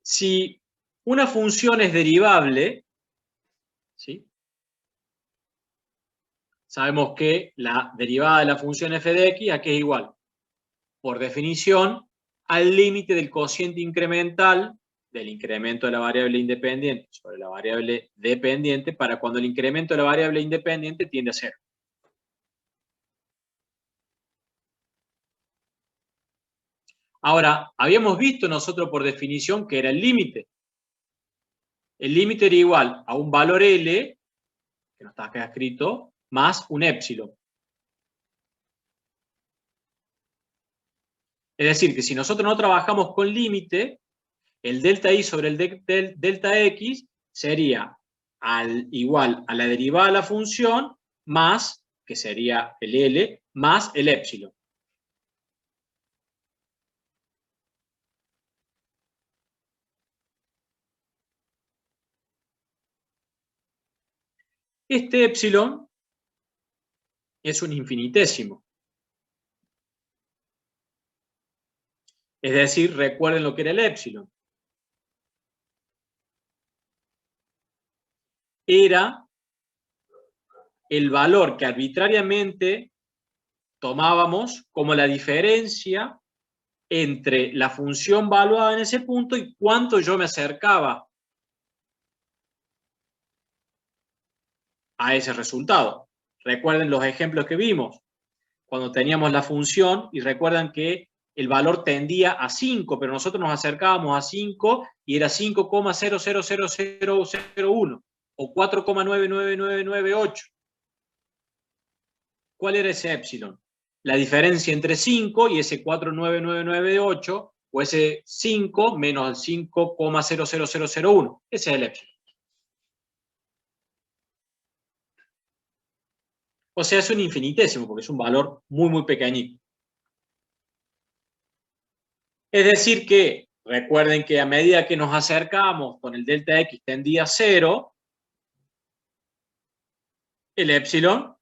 S1: Si una función es derivable, ¿sí? Sabemos que la derivada de la función f de x a qué es igual, por definición, al límite del cociente incremental del incremento de la variable independiente sobre la variable dependiente para cuando el incremento de la variable independiente tiende a cero. Ahora, habíamos visto nosotros por definición que era el límite. El límite era igual a un valor L, que no está acá escrito, más un épsilon. Es decir, que si nosotros no trabajamos con límite, el delta i sobre el delta x sería igual a la derivada de la función más, que sería el L, más el épsilon. Este épsilon es un infinitésimo. Es decir, recuerden lo que era el épsilon. Era el valor que arbitrariamente tomábamos como la diferencia entre la función valuada en ese punto y cuánto yo me acercaba a ese resultado. Recuerden los ejemplos que vimos cuando teníamos la función y recuerdan que el valor tendía a 5, pero nosotros nos acercábamos a 5 y era 5,000001 o 4,99998. ¿Cuál era ese épsilon? La diferencia entre 5 y ese 4,99998 o ese 5 menos el 5,00001. Ese es el épsilon. O sea, es un infinitésimo porque es un valor muy, muy pequeñito. Es decir que, recuerden que a medida que nos acercamos con el delta x tendía a 0, el épsilon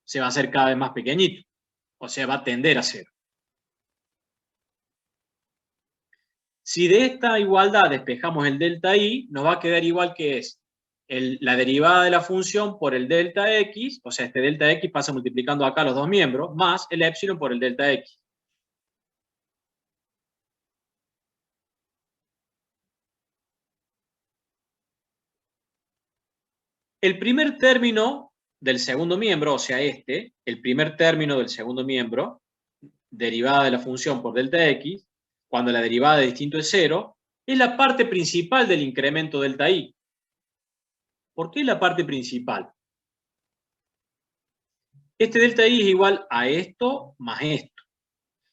S1: se va a hacer cada vez más pequeñito. O sea, va a tender a 0. Si de esta igualdad despejamos el delta i, nos va a quedar igual que es la derivada de la función por el delta x, o sea, este delta x pasa multiplicando acá los dos miembros, más el épsilon por el delta x. El primer término del segundo miembro, o sea, el primer término del segundo miembro, derivada de la función por delta x, cuando la derivada de distinto es 0, es la parte principal del incremento delta i. ¿Por qué la parte principal? Este delta i es igual a esto más esto.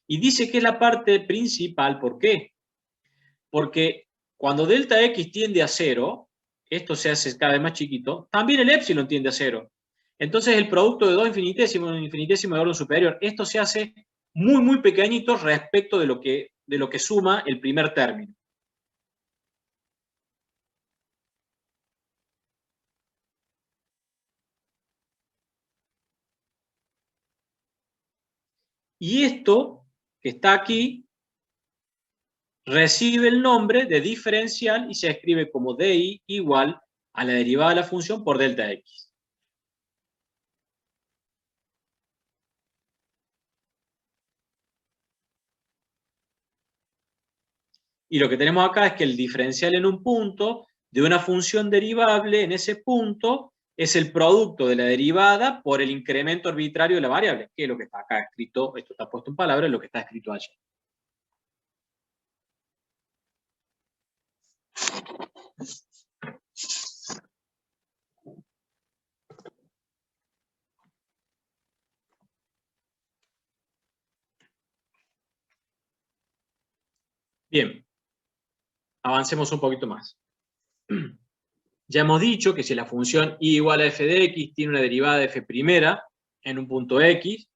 S1: Y dice que es la parte principal, ¿por qué? Porque cuando delta x tiende a 0, esto se hace cada vez más chiquito, también el épsilon tiende a 0. Entonces el producto de dos infinitesimos, un infinitésimo de orden superior, esto se hace muy, muy pequeñito respecto de lo que suma el primer término. Y esto que está aquí recibe el nombre de diferencial y se escribe como DI igual a la derivada de la función por delta X. Y lo que tenemos acá es que el diferencial en un punto de una función derivable en ese punto es el producto de la derivada por el incremento arbitrario de la variable, que es lo que está acá escrito, esto está puesto en palabras, es lo que está escrito allí. Bien, avancemos un poquito más. Ya hemos dicho que si la función y igual a f de x tiene una derivada de f primera en un punto x,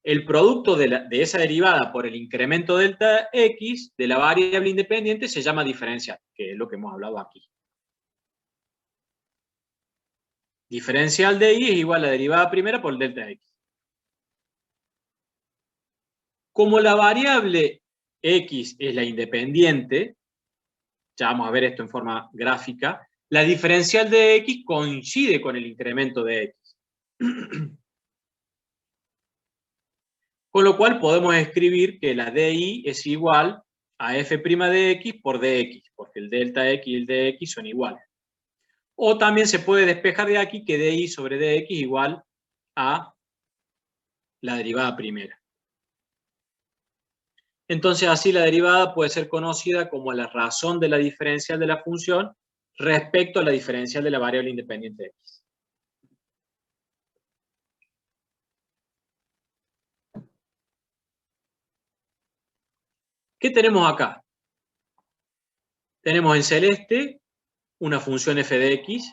S1: el producto de esa derivada por el incremento delta x de la variable independiente se llama diferencial, que es lo que hemos hablado aquí. Diferencial de y es igual a la derivada primera por el delta x. Como la variable x es la independiente, ya vamos a ver esto en forma gráfica, la diferencial de x coincide con el incremento de x. Con lo cual podemos escribir que la DI es igual a f' de x por dx, porque el delta x y el dx son iguales. O también se puede despejar de aquí que DI sobre dx igual a la derivada primera. Entonces así la derivada puede ser conocida como la razón de la diferencial de la función respecto a la diferencial de la variable independiente x. ¿Qué tenemos acá? Tenemos en celeste una función f de x.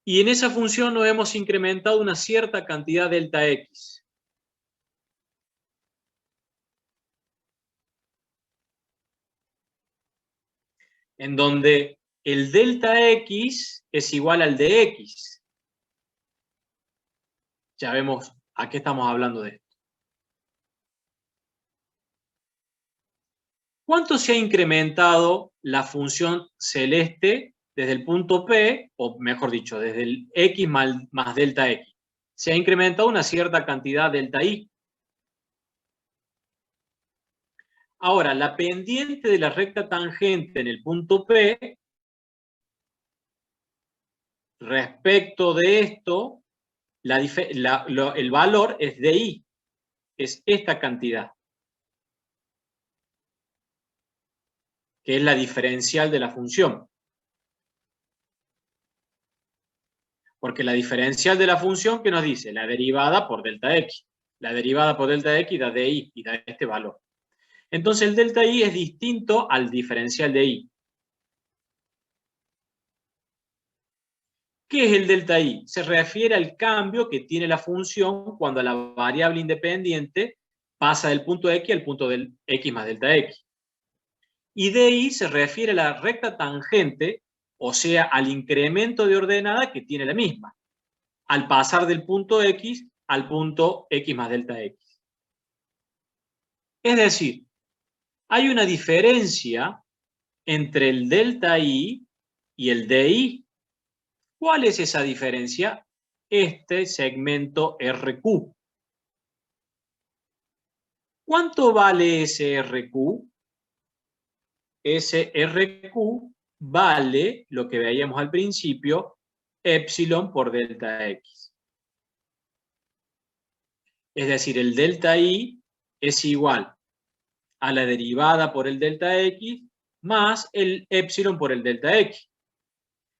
S1: Y en esa función nos hemos incrementado una cierta cantidad delta x. En donde el delta x es igual al de x. Ya vemos a qué estamos hablando de esto. ¿Cuánto se ha incrementado la función celeste desde el punto P, o mejor dicho, desde el x más delta x? Se ha incrementado una cierta cantidad delta y. Ahora, la pendiente de la recta tangente en el punto P, respecto de esto, el valor es de i, es esta cantidad, que es la diferencial de la función. Porque la diferencial de la función, ¿qué nos dice? La derivada por delta x. La derivada por delta x da di y da este valor. Entonces el delta i es distinto al diferencial de i. ¿Qué es el delta i? Se refiere al cambio que tiene la función cuando la variable independiente pasa del punto x al punto del x más delta x. Y di se refiere a la recta tangente, o sea, al incremento de ordenada que tiene la misma, al pasar del punto x al punto x más delta x. Es decir, hay una diferencia entre el delta i y el di. ¿Cuál es esa diferencia? Este segmento RQ. ¿Cuánto vale ese RQ? Ese RQ vale lo que veíamos al principio, epsilon por delta x. Es decir, el delta i es igual a la derivada por el delta x más el epsilon por el delta x.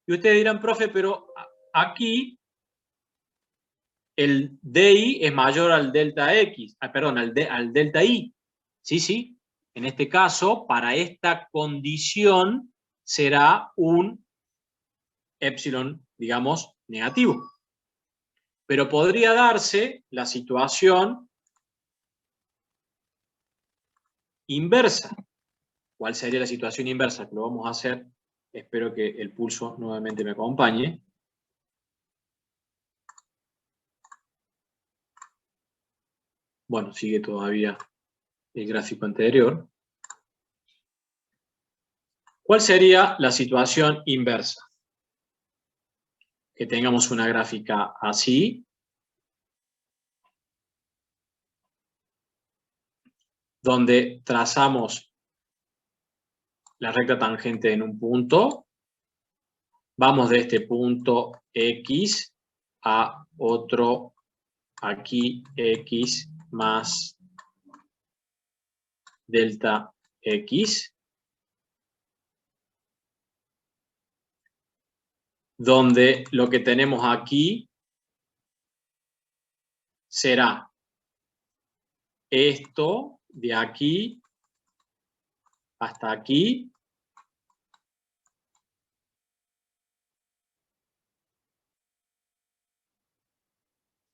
S1: Y ustedes dirán, profe, pero aquí el di es mayor al delta x, perdón, al delta i. Sí, sí. En este caso, para esta condición, será un epsilon, digamos, negativo. Pero podría darse la situación inversa. ¿Cuál sería la situación inversa? Que lo vamos a hacer Espero que el pulso nuevamente me acompañe. Bueno, sigue todavía el gráfico anterior. ¿Cuál sería la situación inversa? Que tengamos una gráfica así, donde trazamos la recta tangente en un punto, vamos de este punto X a otro aquí X más delta X, donde lo que tenemos aquí será esto de aquí hasta aquí,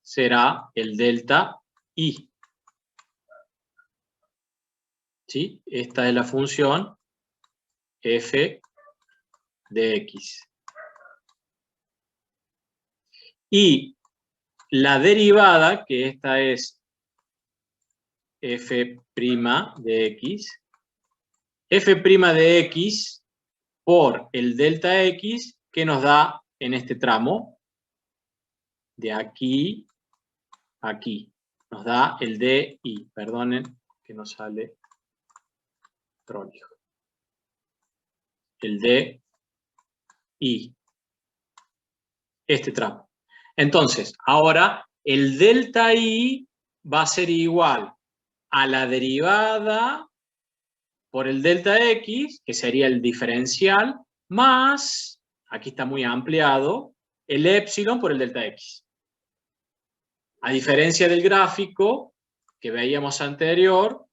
S1: será el delta I. ¿Sí? Esta es la función f de x. Y la derivada, que esta es f' de x, f' de x por el delta x, que nos da en este tramo, de aquí a aquí, nos da el di, perdonen que no sale prolijo, el di, este tramo. Entonces, ahora el delta i va a ser igual a la derivada por el delta x, que sería el diferencial, más, aquí está muy ampliado, el épsilon por el delta x. A diferencia del gráfico que veíamos anterior,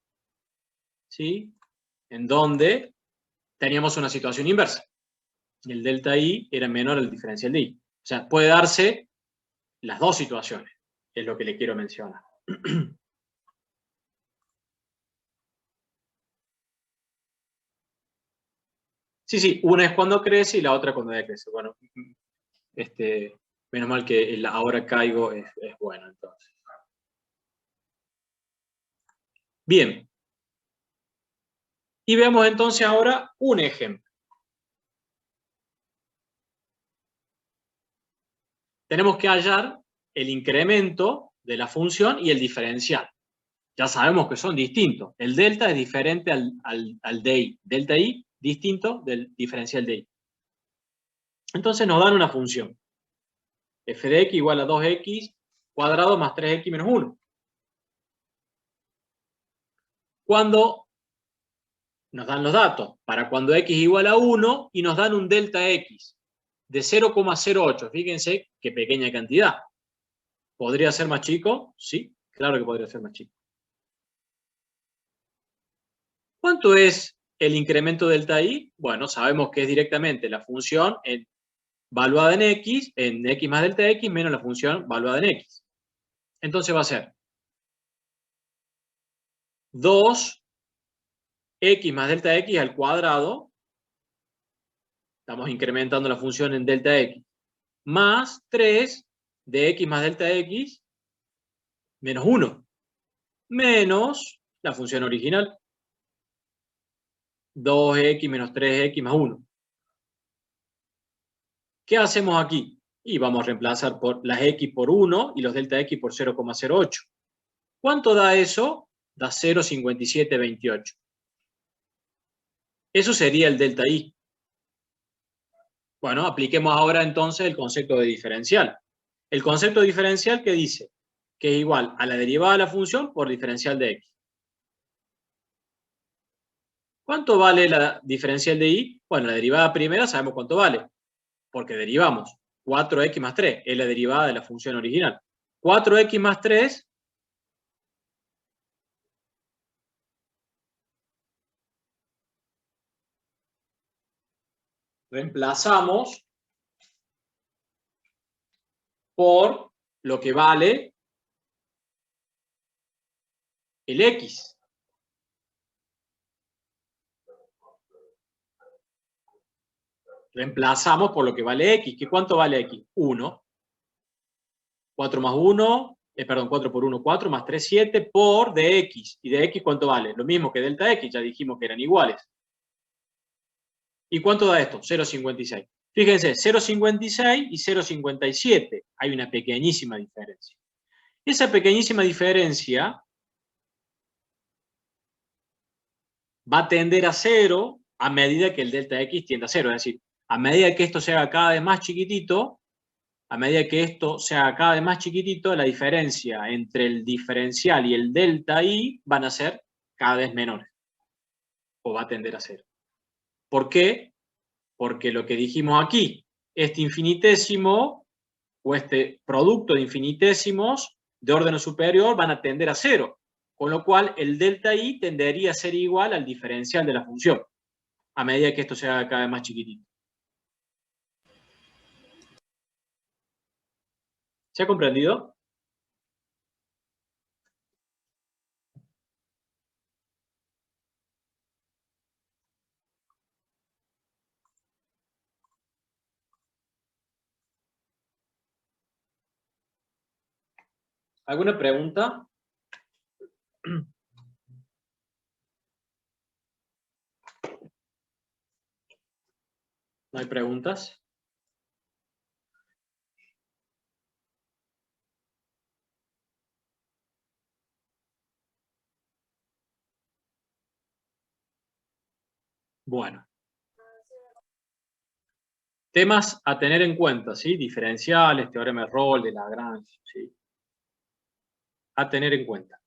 S1: ¿sí? En donde teníamos una situación inversa. El delta i era menor al diferencial de i. O sea, puede darse las dos situaciones, es lo que le quiero mencionar. Sí, una es cuando crece y la otra cuando decrece. Bueno, menos mal que el ahora caigo es bueno, entonces. Bien. Y veamos entonces ahora un ejemplo. Tenemos que hallar el incremento de la función y el diferencial. Ya sabemos que son distintos. El delta es diferente al di. Delta i distinto del diferencial de i. Entonces nos dan una función. F de x igual a 2x cuadrado más 3x menos 1. Cuando nos dan los datos, para cuando x igual a 1 y nos dan un delta x de 0,08. Fíjense qué pequeña cantidad. ¿Podría ser más chico? Sí, claro que podría ser más chico. ¿Cuánto es el incremento delta i? Bueno, sabemos que es directamente la función valuada en x más delta x menos la función valuada en x. Entonces va a ser 2x más delta x al cuadrado, estamos incrementando la función en delta x, más 3 de x más delta x menos 1, menos la función original, 2x menos 3x más 1. ¿Qué hacemos aquí? Y vamos a reemplazar por las x por 1 y los delta x por 0,08. ¿Cuánto da eso? Da 0,5728. Eso sería el delta i. Bueno, apliquemos ahora entonces el concepto de diferencial. El concepto diferencial, ¿qué dice? Que es igual a la derivada de la función por diferencial de x. ¿Cuánto vale la diferencial de i? Bueno, la derivada primera sabemos cuánto vale, porque derivamos 4x más 3, es la derivada de la función original. 4x más 3 reemplazamos por lo que vale el x. reemplazamos por lo que vale x. ¿Qué cuánto vale x? 1. 4 más 1, perdón, 4 por 1, 4, más 3, 7, por dx. ¿Y de x cuánto vale? Lo mismo que delta x, ya dijimos que eran iguales. ¿Y cuánto da esto? 0,56. Fíjense, 0,56 y 0,57. Hay una pequeñísima diferencia. Esa pequeñísima diferencia va a tender a 0 a medida que el delta x tienda a 0. Es decir, a medida que esto se haga cada vez más chiquitito, la diferencia entre el diferencial y el delta y van a ser cada vez menores. O va a tender a 0. ¿Por qué? Porque lo que dijimos aquí, este infinitésimo o este producto de infinitésimos de orden superior van a tender a 0. Con lo cual, el delta i tendería a ser igual al diferencial de la función, a medida que esto se haga cada vez más chiquitito. ¿Se ha comprendido? ¿Alguna pregunta? ¿No hay preguntas? Bueno. Temas a tener en cuenta, ¿sí? Diferenciales, teorema de Rolle, de Lagrange, ¿sí? A tener en cuenta.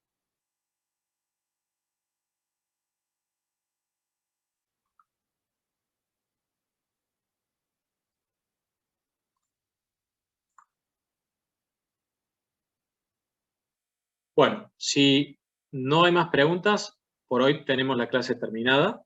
S1: Bueno, si no hay más preguntas, por hoy tenemos la clase terminada.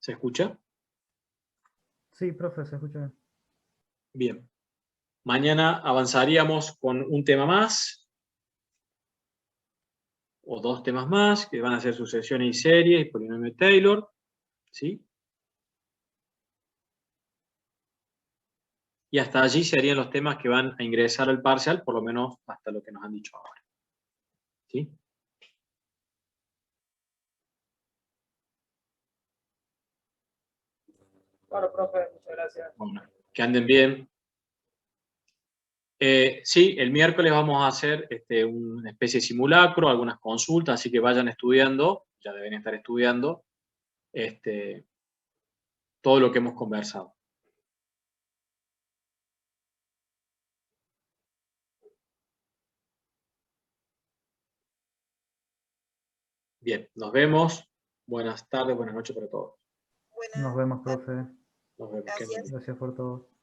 S1: ¿Se escucha?
S3: Sí, profe, se escucha bien.
S1: Bien. Mañana avanzaríamos con un tema más, o dos temas más, que van a ser sucesiones y series y polinomio de Taylor, ¿sí? Y hasta allí serían los temas que van a ingresar al parcial, por lo menos hasta lo que nos han dicho ahora. ¿Sí?
S3: Bueno, profe, muchas gracias.
S1: Bueno, que anden bien. Sí, el miércoles vamos a hacer una especie de simulacro, algunas consultas, así que vayan estudiando, ya deben estar estudiando, todo lo que hemos conversado. Bien, nos vemos. Buenas tardes, buenas noches para todos.
S3: Nos vemos, profe.
S1: Nos vemos. Que anden bien.
S3: Gracias por todo.